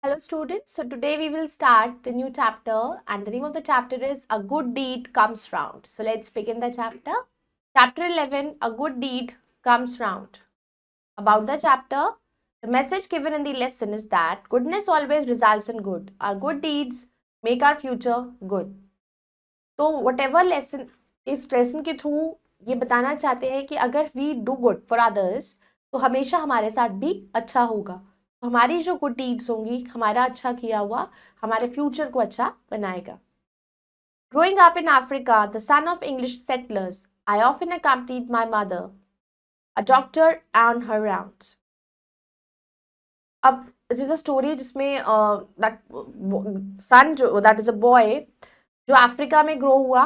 Hello students, so today we will start the new chapter and the name of the chapter is A Good Deed Comes Round. So let's begin the chapter. Chapter 11, A Good Deed Comes Round. About the chapter, the message given in the lesson is that goodness always results in good. Our good deeds make our future good. तो whatever lesson इस lesson के through ये बताना चाहते हैं कि अगर we do good for others तो हमेशा हमारे साथ भी अच्छा होगा. हमारी जो गुड डीड्स होंगी, हमारा अच्छा किया हुआ हमारे फ्यूचर को अच्छा बनाएगा. Growing up in Africa, the son of English settlers, I often accompanied my mother, a doctor, on her rounds. अब it is a story जिसमें that son जो that is a boy जो अफ्रीका में grow हुआ,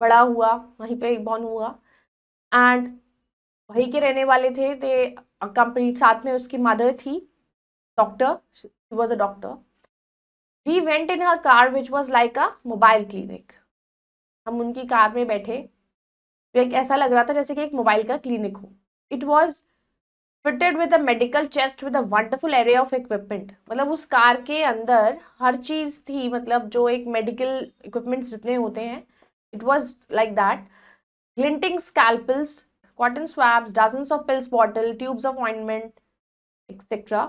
बड़ा हुआ, वहीं पे बॉर्न हुआ एंड वहीं के रहने वाले थे. दे कंपनी साथ में उसकी मदर थी, doctor. She was a doctor. We went in her car which was like a mobile clinic. हम उनकी कार में बैठे तो एक ऐसा लग रहा था जैसे कि एक मोबाइल का क्लिनिक हो. It was fitted with a medical chest with a wonderful array of equipment. मतलब उस कार के अंदर हर चीज थी, मतलब जो एक मेडिकल इक्विपमेंट्स जितने होते हैं. It was like that. Glinting scalpels, cotton swabs, dozens of pills bottle, tubes of ointment, etc.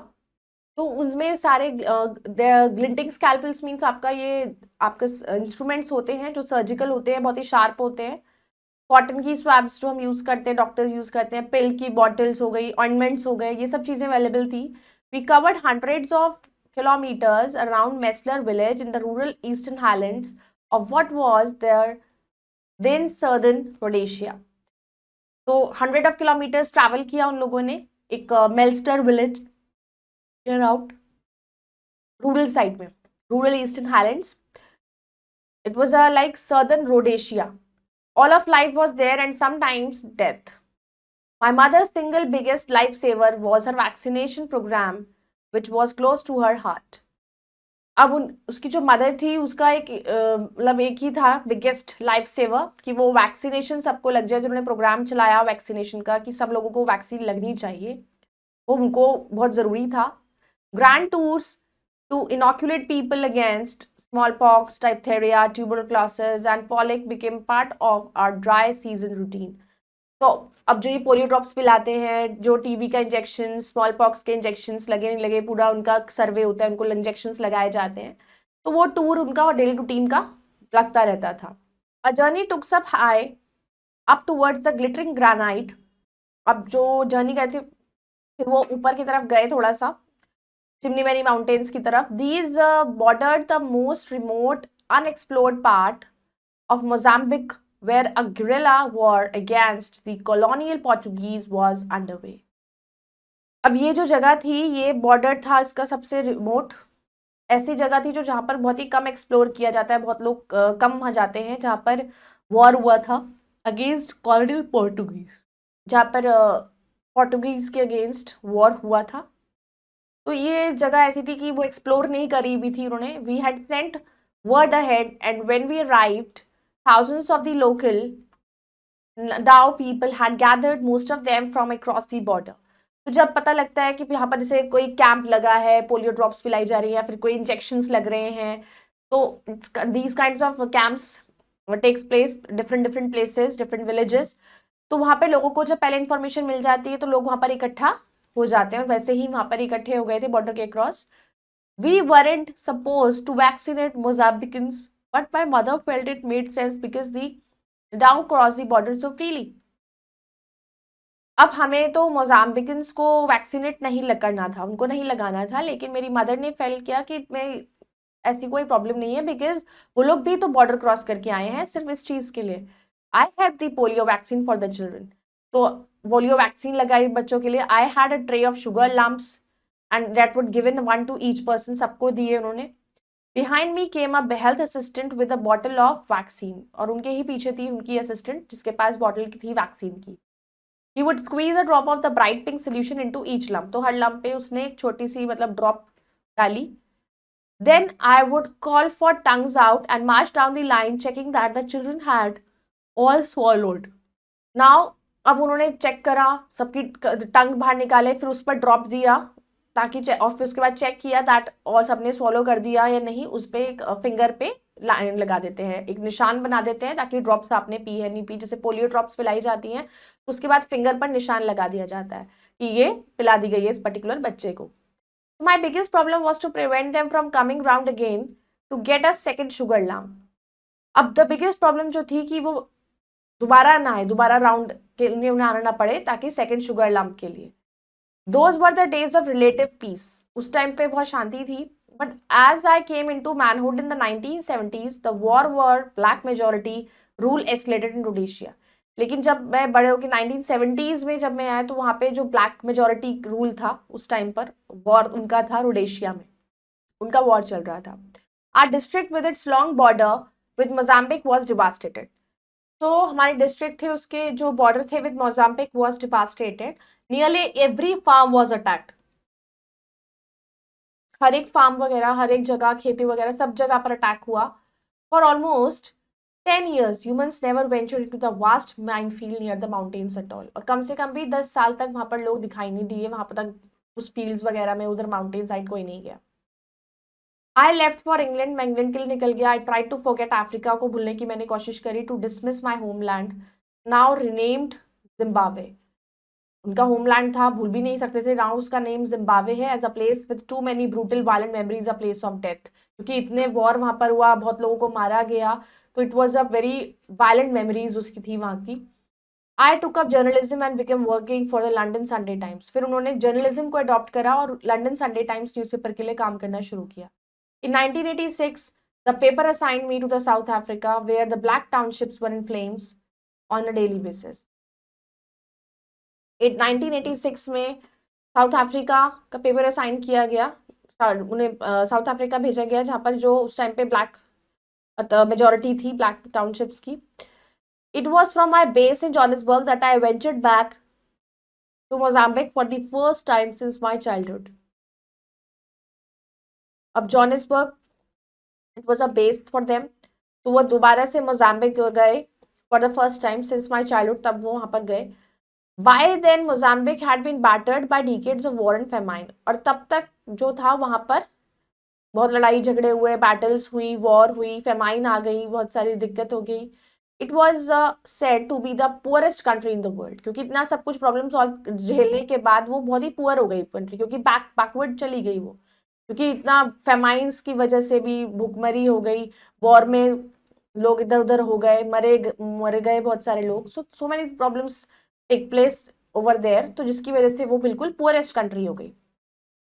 तो उनमें सारे ग्लिंटिंग स्कैल्पल्स मीन्स आपका ये आपका इंस्ट्रूमेंट्स होते हैं जो सर्जिकल होते हैं, बहुत ही शार्प होते हैं. कॉटन की स्वैब्स जो हम यूज करते हैं, डॉक्टर्स यूज करते हैं, पिल की बॉटल्स हो गई, ऑइंटमेंट्स हो गए, ये सब चीजें अवेलेबल थी. We covered hundreds of kilometres around Mesler village in the rural Eastern Highlands of what was there then Southern Rhodesia. तो 100 किलोमीटर्स ट्रैवल किया उन लोगों ने एक Melster village out rural side में, rural Eastern Highlands. It was like Southern Rhodesia. All of life was there and sometimes death. My mother's single biggest lifesaver was her vaccination program, which was close to her heart. अब उसकी जो mother थी उसका एक मतलब एक ही था biggest life saver कि वो वैक्सीनेशन सबको लग जाए. जिन्होंने प्रोग्राम चलाया वैक्सीनेशन का कि सब लोगों को वैक्सीन लगनी चाहिए, वो उनको बहुत ज़रूरी था. Grand tours to inoculate people against smallpox, diphtheria, tuberculosis and polio became part of our dry season routine. तो अब जो ये पोलियो ड्रॉप्स पिलाते हैं, जो टीबी का इंजेक्शन, स्मॉल पॉक्स के इंजेक्शंस लगे नहीं लगे, पूरा उनका सर्वे होता है, उनको इंजेक्शंस लगाए जाते हैं. तो वो टूर उनका डेली रूटीन का लगता रहता था. A journey took us up high up towards the glittering granite. अब जो जर्नी गए थे फिर वो ऊपर की तरफ गए थोड़ा सा चिमनी मैनी माउंटेन्स की तरफ. These bordered the most remote unexplored part of Mozambique where a guerrilla war against the colonial Portuguese was underway. अब ये जो जगह थी ये बॉर्डर था इसका सबसे रिमोट, ऐसी जगह थी जो जहाँ पर बहुत ही कम एक्सप्लोर किया जाता है, बहुत लोग कम वहाँ जाते हैं, जहाँ पर वॉर हुआ था अगेंस्ट कॉलोनियल पोर्टुगीज, जहाँ पर पोर्टुगीज के अगेंस्ट वॉर हुआ था. तो ये जगह ऐसी थी कि वो एक्सप्लोर नहीं करी भी थी उन्होंने. We had sent word ahead and when we arrived thousands of the local Dao people had gathered, most of them from across the border. तो जब पता लगता है कि यहाँ पर जैसे कोई कैंप लगा है, पोलियो ड्रॉप्स पिलाई जा रही है या फिर कोई इंजेक्शंस लग रहे हैं, तो these kinds of camps takes place different places, different villages. तो वहाँ पे लोगों को जब पहले इन्फॉर्मेशन मिल जाती है तो लोग वहाँ पर इकट्ठा हो जाते हैं और वैसे ही वहां पर इकट्ठे हो गए थे बॉर्डर के cross. We weren't supposed to vaccinate Mozambicans, but my mother felt it made sense because the Dao crossed the border so freely. अब हमें तो मोजाम्बिकन्स को वैक्सीनेट नहीं करना था, उनको नहीं लगाना था, लेकिन मेरी मदर ने फेल किया कि मैं ऐसी कोई प्रॉब्लम नहीं है बिकॉज वो लोग भी तो बॉर्डर क्रॉस करके आए हैं सिर्फ इस चीज के लिए. I have the polio vaccine for the children. तो पोलियो वैक्सीन लगाई बच्चों के लिए. I had a tray of sugar lumps and that would given 1 to each person, सबको दिए उन्होंने. Behind me came a health assistant with a bottle of vaccine, और उनके ही पीछे थी उनकी असिस्टेंट जिसके पास बॉटल थी वैक्सीन की. He would squeeze a drop of the bright pink solution into each lump. तो हर lump पे उसने एक छोटी सी मतलब ड्रॉप डाली. Then I would call for tongues out and march down the line checking that the children had all swallowed. Now अब उन्होंने check करा, सबकी टंग बाहर निकाले, फिर उस पर ड्रॉप दिया ताकि और फिर उसके बाद चेक किया दैट और सबने स्वॉलो कर दिया या नहीं, उस पे एक फिंगर पे लाइन लगा देते हैं, एक निशान बना देते हैं ताकि ड्रॉप्स आपने पी है नहीं पी, जैसे पोलियो ड्रॉप्स पिलाई जाती हैं, उसके बाद फिंगर पर निशान लगा दिया जाता है कि ये पिला दी गई है इस पर्टिकुलर बच्चे को। My biggest problem was to prevent them from coming round again to get a second sugar lamp. अब द बिगेस्ट प्रॉब्लम जो थी कि वो दोबारा ना आए, दोबारा राउंड के लिए उन्हें आना ना पड़े ताकि सेकेंड शुगर लैम्प के लिए। Those were the days of relative peace, उस टाइम पे बहुत शांति थी। But as I came in to manhood in the 1970s, the war for black majority rule escalated in Rhodesia. लेकिन जब मैं बड़े होकर 1970s में जब मैं आया तो वहां पे जो ब्लैक मेजोरिटी रूल था उस टाइम पर, वॉर उनका था रोडेशिया में, उनका वॉर चल रहा था। Our district with its long border with Mozambique was devastated. तो हमारे डिस्ट्रिक्ट थे उसके जो बॉर्डर थे with Mozambique was devastated. Nearly every farm was attacked, हर एक फार्म वगैरह, हर एक जगह खेती वगैरह सब जगह पर अटैक हुआ। For almost 10 years humans never ventured into the vast minefield near the mountains at all। और कम से कम भी 10 साल तक वहां पर लोग दिखाई नहीं दिए, वहां पर तक उस फील्ड्स वगैरह में, उधर माउंटेन साइड कोई नहीं गया। आई लेफ्ट फॉर इंग्लैंड, मैं इंग्लैंड के लिए निकल गया। I try to forget, Africa को भूलने की मैंने कोशिश करी। To dismiss my homeland now renamed Zimbabwe, उनका होमलैंड था, भूल भी नहीं सकते थे। नाउ उसका नेम जिम्बाब्वे है, as a place with too many brutal violent memories, a place of death, क्योंकि इतने वॉर वहां पर हुआ, बहुत लोगों को मारा गया, तो it was a very violent memories उसकी थी वहां की। I took up journalism and become working for the London Sunday Times, फिर उन्होंने जर्नलिज्म को अडॉप्ट करा और लंडन संडे टाइम्स न्यूज़पेपर के लिए काम करना शुरू किया। In 1986, the paper assigned me to the South Africa, where the black townships were in flames on a daily basis. In 1986 में साउथ अफ्रीका का पेपर असाइन किया गया, उन्हें साउथ अफ्रीका भेजा गया जहां पर जो उस टाइम पे ब्लैक मेजोरिटी थी ब्लैक टाउनशिप्स की। It was from my base in Johannesburg that I ventured back to Mozambique for the first time since my childhood. अब Johannesburg it was a base for them, तो वो दोबारा से Mozambique गए for the first time since my childhood, तब वो वहां पर गए। By then Mozambique had been battered by decades of war and famine, और तब तक जो था वहां पर बहुत लड़ाई झगड़े हुए, बैटल्स हुई, वॉर हुई, फेमाइन आ गई, बहुत सारी दिक्कत हो गई। It was said to be the poorest country in the world, क्योंकि इतना सब कुछ प्रॉब्लम सॉल्व झेलने के बाद वो बहुत ही पुअर हो गई कंट्री, क्योंकि बैकवर्ड चली गई वो, क्योंकि इतना फेमाइंस की वजह से भी भूखमरी हो गई, वॉर में लोग इधर उधर हो गए, मरे गए बहुत सारे लोग, so many problems take place over there, तो जिसकी वजह से वो बिल्कुल पुअरेस्ट कंट्री हो गई।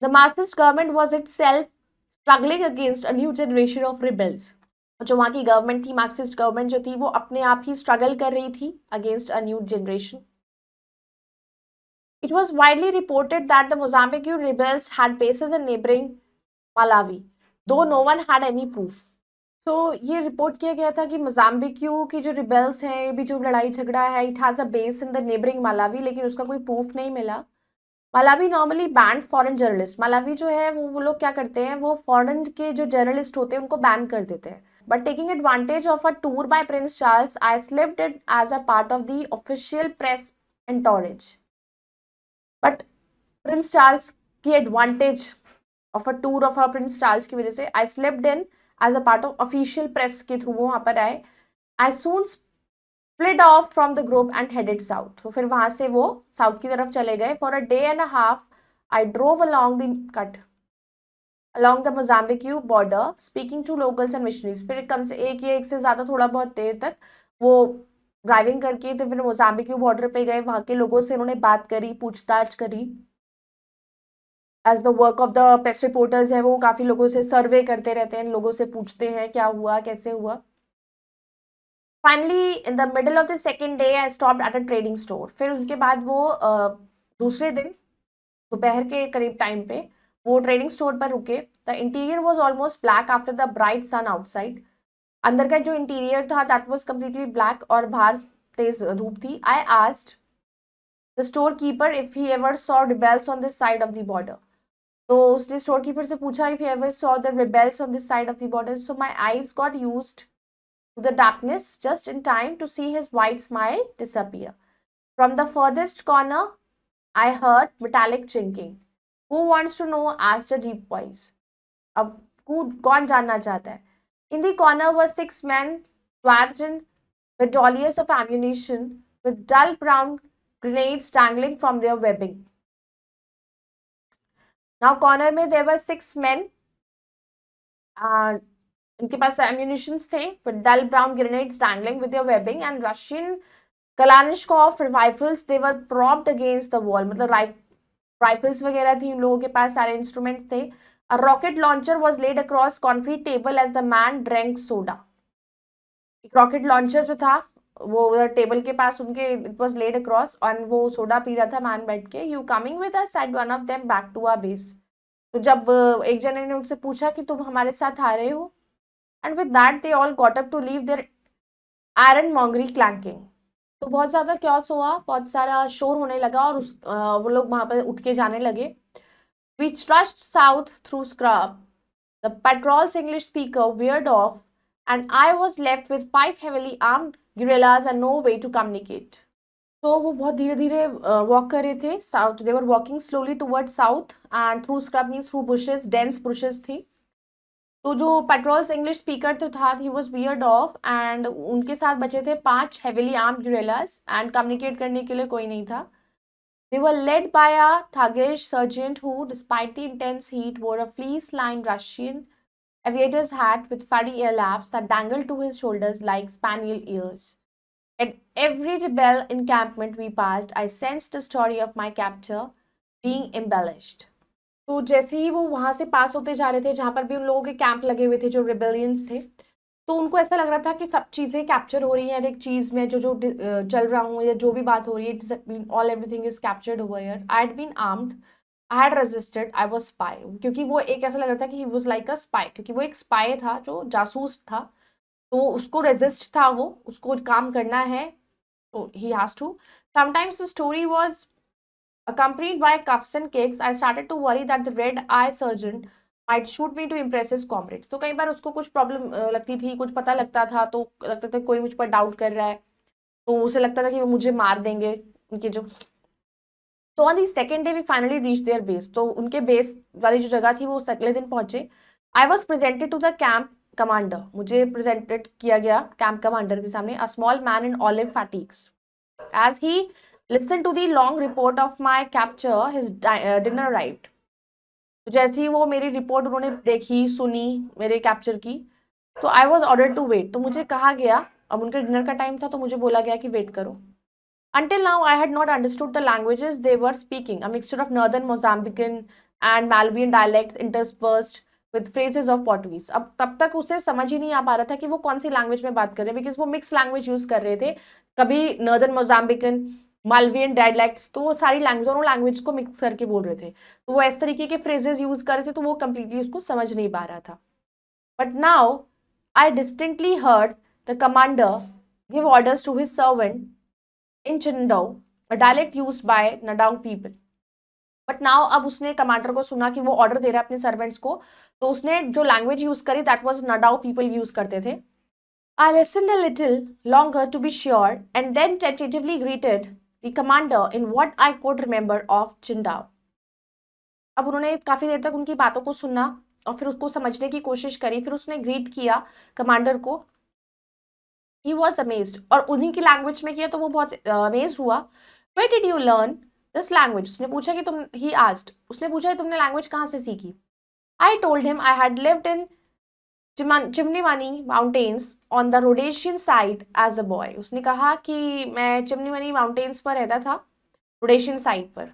The Marxist government was it self struggling against a new generation of rebels, जो वहां की गवर्नमेंट थी, मार्क्सिस्ट गवर्नमेंट जो थी, वो अपने आप ही स्ट्रगल कर रही थी against a new generation. It was widely reported that the Mozambique rebels had bases in neighboring Malawi, though no one had any proof. So ये रिपोर्ट किया गया था कि मोजाम्बिक्यू की जो रिबेल्स हैं, ये भी जो लड़ाई झगड़ा है, it has a base in the neighbouring Malawi, लेकिन उसका कोई प्रूफ नहीं मिला। Malawi normally band foreign journalist, Malawi जो है वो लोग क्या करते हैं, वो फॉरेन के जो जर्नलिस्ट होते हैं उनको बैन कर देते हैं। But taking advantage of a tour by Prince Charles, I slipped it as a part of the official press entourage. But Prince Charles की advantage of a tour of a Prince Charles की वजह से I slipped in as a part of official press के through वो वहां पर आए। I soon split off from the group and headed south, तो फिर वहां से वो साउथ की तरफ चले गए। For a day and a half I drove along the cut along the Mozambique border speaking to locals and missionaries। फिर कम से एक से ज्यादा थोड़ा बहुत देर तक वो ड्राइविंग करके तो फिर मोजाम्बिक बॉर्डर पे गए, वहां के लोगों से उन्होंने बात करी, पूछताछ करी। As the work of the press reporters है, वो काफी लोगों से सर्वे करते रहते हैं, लोगों से पूछते हैं क्या हुआ कैसे हुआ। Finally in the middle of the second day I stopped at a trading store. फिर उसके बाद वो दूसरे दिन दोपहर के करीब टाइम पे वो ट्रेडिंग स्टोर पर रुके। The interior was almost black after the bright sun outside, अंदर का जो इंटीरियर था दैट वॉज कम्प्लीटली ब्लैक और बाहर तेज धूप थी। I asked the storekeeper if he ever saw rebels on this side of the border, तो उसने स्टोर कीपर से पूछा if he ever saw the rebels on this side of the border. So my eyes got used to the darkness just in time to see his white smile disappear. From the furthest corner I heard metallic chinking. Who wants to know? asked a deep voice. अब कौन जानना चाहता है? In the corner were 6 men swathed in with dollies of ammunition with dull brown grenades dangling from their webbing. Now corner में there were 6 men. इनके पास ammunitions थे with dull brown grenades dangling with their webbing and Russian Kalashnikov rifles. They were propped against the wall. मतलब rifles वगैरह थी इन लोगों के पास, सारे instruments थे. A rocket launcher was laid across concrete table as the man drank soda. एक rocket launcher जो था वो टेबल के पास उनके इट वाज लेड अक्रॉस और वो सोडा पी रहा था मैन बैठ के. You coming with us? said one of them back to our base. तो जब एक जने ने उनसे पूछा कि तुम हमारे साथ आ रहे हो, and with that they all got up to leave their ironmongery clanking. तो बहुत ज्यादा क्योस हुआ, बहुत सारा शोर होने लगा और वो लोग वहां पर उठ के जाने लगे. We trudged south through scrub. The patrol's English speaker veered off, and I was left with 5 heavily armed guerrillas and no way to communicate. तो वो बहुत धीरे धीरे वॉक कर रहे थे south. They were walking slowly toward south and through scrub means through bushes, dense bushes थी. तो जो पेट्रोल्स इंग्लिश स्पीकर तो था, he was weird of and उनके साथ बचे थे 5 हेविली आर्म्ड गुरिल्लास एंड कम्युनिकेट करने के लिए कोई नहीं था. They were led by a thuggish sergeant who, despite the intense heat, wore a fleece-lined Russian aviator's hat with furry earlaps that dangled to his shoulders like spaniel ears. At every rebel encampment we passed, I sensed the story of my capture being embellished. तो जैसे ही वो वहां से पास होते जा रहे थे, जहां पर भी उन लोगों के कैंप लगे हुए थे जो रिबेलियंस थे, तो उनको ऐसा लग रहा था कि सब चीजें कैप्चर हो रही हैं. एक चीज में जो जो चल रहा हूँ या जो भी बात हो रही है, all everything is captured over here. I had been armed, I had resisted, I was spy. क्योंकि वो एक ऐसा लग रहा था कि he was like a spy, क्योंकि वो एक स्पाई था जो जासूस था. तो उसको रेजिस्ट था, वो उसको काम करना है, तो he has to. Sometimes the story was accompanied by cuffs and kicks. I started to worry that the red-eye sergeant might shoot me to impress his comrades. तो कई बार उसको कुछ प्रॉब्लम लगती थी, कुछ पता लगता था तो लगता था कोई मुझ पर डाउट कर रहा है, तो उसे लगता था कि वो मुझे मार देंगे उनके जो. तो on the second day we finally reach their base. तो उनके बेस वाली जो जगह थी वो अगले दिन पहुंचे. I was presented to the camp commander. मुझे प्रेजेंटेड किया गया कैंप कमांडर के सामने. A small man in olive fatigues. As he listened to the long report of my capture, his dinner arrived. तो जैसे ही वो मेरी रिपोर्ट उन्होंने देखी, सुनी मेरे कैप्चर की, तो I was order to wait. तो मुझे कहा गया, अब उनके डिनर का टाइम था तो मुझे बोला गया कि वेट करो. Until now, I had not understood the languages they were speaking, a mixture of northern Mozambican and Malawian dialects interspersed with phrases of Portuguese. अब तब तक उसे समझ ही नहीं आ पा रहा था कि वो कौन सी लैंग्वेज में बात कर रहे हैं, बिकॉज वो मिक्स लैंग्वेज यूज कर रहे थे. कभी नॉर्दर्न मोजाम्बिकन, मालवियन डायलेक्ट्स, तो वो सारी लैंग्वेज, दोनों लैंग्वेज को मिक्स करके बोल रहे थे. तो वो इस तरीके के फ्रेजेस यूज कर रहे थे, तो वो कंप्लीटली उसको समझ नहीं पा रहा था. But now I distinctly heard the commander give orders to his servant in Chindau, a dialect used by Nadao people. But now अब उसने कमांडर को सुना कि वो ऑर्डर दे रहा है अपने सर्वेंट्स को, तो उसने जो लैंग्वेज यूज करी दैट वाज नडाओ पीपल यूज करते थे. I listened a little longer to be sure and then tentatively greeted the commander in what I could remember of Chindao. अब उन्होंने काफी देर तक उनकी बातों को सुना और फिर उसको समझने की कोशिश करी. फिर उसने ग्रीट किया कमांडर को. He was amazed. और उन्हीं की लैंग्वेज में किया तो वो बहुत अमेज हुआ. Where did you learn this language? उसने पूछा कि he asked, उसने पूछा कि तुमने लैंग्वेज कहाँ से सीखी. I told him I had lived in Chimnimani Mountains on the Rhodesian side as a boy. उसने कहा कि मैं चिमनीमनी माउंटेन्स पर रहता था, रोडेशियन साइड पर.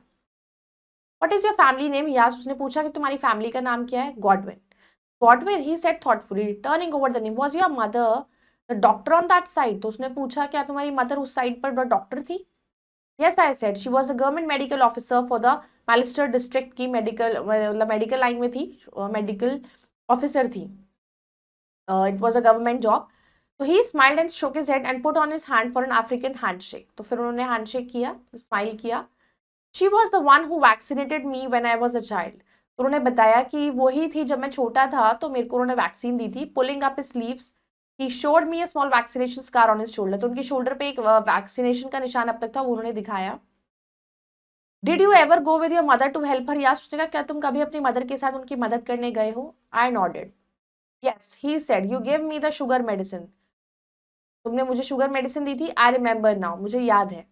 What is your family name? He asked. उसने पूछा कि तुम्हारी फैमिली का नाम क्या है. Godwin. Godwin, he said thoughtfully, turning over the name. Was your mother the doctor on that side? तो उसने पूछा क्या तुम्हारी मदर उस साइड पर डॉक्टर थी. Yes, I said. She was a government medical officer for the Malchester district की medical line में थी, मेडिकल ऑफिसर थी. It was a government job. So he smiled and shook his head and put on his hand for an African handshake. तो फिर उन्होंने handshake किया, smile किया. She was the one who vaccinated me when I was a child. तो उन्होंने बताया कि वही थी जब मैं छोटा था तो मेरे को उन्होंने वैक्सीन दी थी. Pulling up his sleeves, he showed me a small vaccination scar on his shoulder. तो उनकी शोल्डर पे एक वैक्सीनेशन का निशान अब तक था, वो उन्होंने दिखाया. Did you ever go with your mother to help her? याद उसने कहा क्या तुम कभी अपनी मदर के साथ उनकी मदद करने गए हो? I nodded yes. He said you give me the sugar medicine, तुमने मुझे शुगर मेडिसिन दी थी। आई रिमेंबर नाउ, मुझे याद है।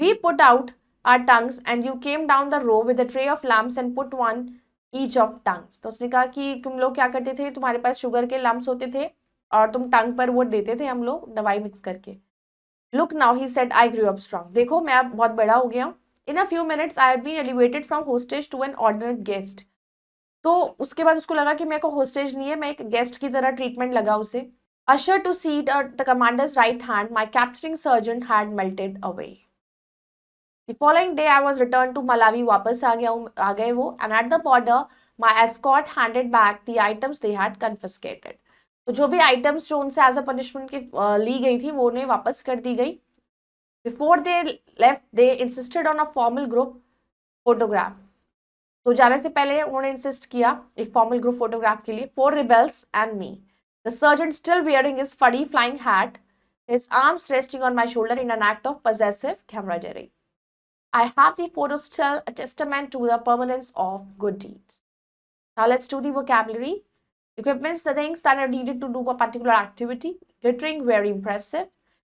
We put out our tongues and you came down the row with a tray of lumps and put one each of tongues. तो उसने कहा कि तुम लोग क्या करते थे, तुम्हारे पास शुगर के लम्स होते थे और तुम टंग पर वो देते थे हम लोग दवाई मिक्स करके। Look now he said I grew up strong, देखो मैं अब बहुत बड़ा हो गया हूँ। In a few minutes I had been elevated from hostage to an ordinary guest. तो उसके बाद उसको लगा कि मेरे को होस्टेज नहीं है, मैं एक गेस्ट की तरह ट्रीटमेंट लगा उसे। Ushered to seat at the commander's right hand, my capturing sergeant had melted away. The following day, I was returned to Malawi. वापस आ गए वो, and at the border, my escort handed back the items they had confiscated. तो जो भी items जो उनसे as a punishment की ली गई थी, वो उन्हें वापस कर दी गई. Before they left, they insisted on a formal group photograph. तो जाने से पहले उन्होंने इंसिस्ट किया एक फॉर्मल ग्रुप फोटोग्राफ के लिए. 4 rebels and me. The sergeant still wearing his fuddy flying hat, his arms resting on my shoulder in an act of possessive camaraderie. I have the photos still a testament to the permanence of good deeds. Now let's do the vocabulary. Equipments, the things that are needed to do a particular activity. Glittering, very impressive.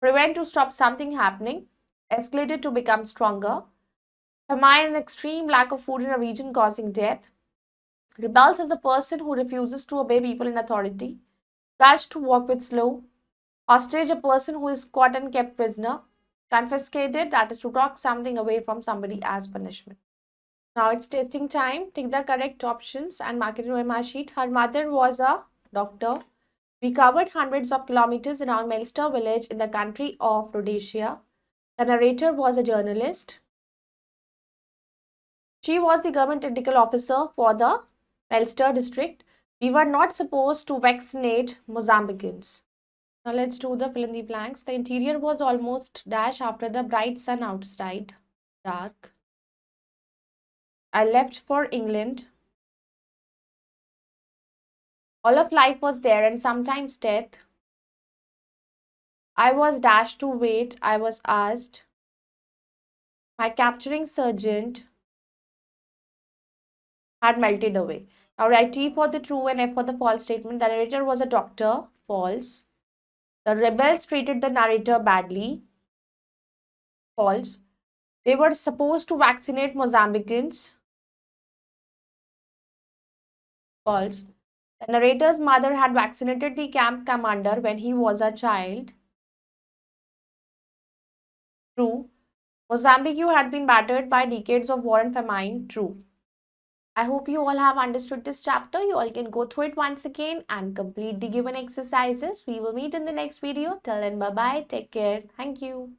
Prevent, to stop something happening. Escalated, to become stronger. Famine, an extreme lack of food in a region causing death. Rebels is a person who refuses to obey people in authority. Grudge, to walk with slow. Hostage, a person who is caught and kept prisoner. Confiscated, that is to talk something away from somebody as punishment. Now it's testing time. Take the correct options and mark it in my sheet. Her mother was a doctor. We covered hundreds of kilometers around Melster village in the country of Rhodesia. The narrator was a journalist. She was the government medical officer for the Melster district. We were not supposed to vaccinate Mozambicans. Now let's do the fill in the blanks. The interior was almost dash after the bright sun outside. Dark. I left for England. All of life was there and sometimes death. I was dashed to wait. I was asked. My capturing sergeant had melted away. Now write T for the true and F for the false statement. The narrator was a doctor. False. The rebels treated the narrator badly. False. They were supposed to vaccinate Mozambicans. False. The narrator's mother had vaccinated the camp commander when he was a child. True. Mozambique had been battered by decades of war and famine. True. I hope you all have understood this chapter. You all can go through it once again and complete the given exercises. We will meet in the next video. Till then, bye-bye. Take care. Thank you.